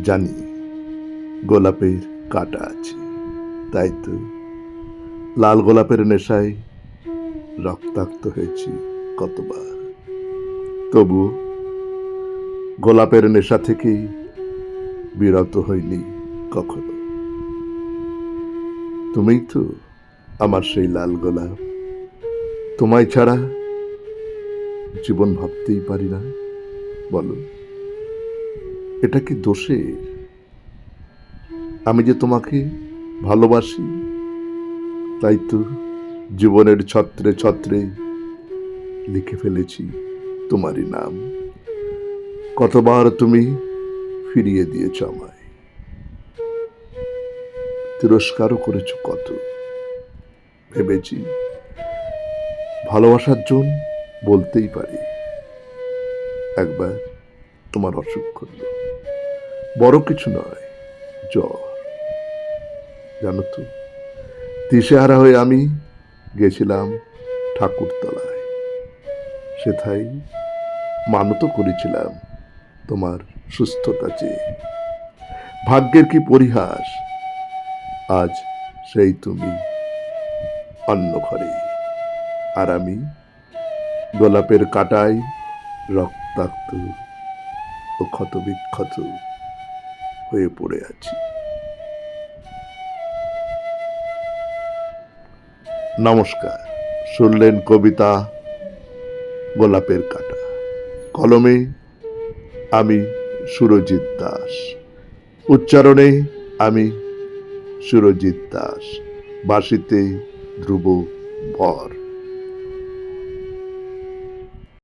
জানি গোলাপের কাঁটা আছে, তাই তো লাল গোলাপের নেশায় রক্তাক্ত হয়েছি কতবার। তবু গোলাপের নেশা থেকে বিরত হইনি কখনো। তুমিই তো আমার সেই লাল গোলাপ। তোমায় ছাড়া জীবন ভাবতেই পারি না। বলো, এটা কি দোষের? আমি যে তোমাকে ভালোবাসি, তাই তো জীবনের ছত্রে ছত্রে লিখে ফেলেছি তোমারই নাম। কতবার তুমি ফিরিয়ে দিয়েছ আমায়, তিরস্কারও করেছ কত। ভেবেছি ভালোবাসার জন বলতেই পারি। একবার তোমার অসুখ করলো, বড় কিছু নয়, জ্বর। জানো তো, দিশেহারা হয়ে আমি গেছিলাম ঠাকুরতলায়। সেথায় মানত করেছিলাম তোমার সুস্থতা চেয়ে। ভাগ্যের কি পরিহাস, আজ সেই তুমি অন্য ঘরে, আর আমি গোলাপের কাঁটায় রক্তাক্ত ও ক্ষতবিক্ষত হয়ে পড়ে আছি। নমস্কার। শুনলেন কবিতা গোলাপের কাঁটা। কলমে আমি সুরজিৎ দাস, উচ্চারণে আমি সুরজিৎ দাস, বাঁশিতে ধ্রুব ভর।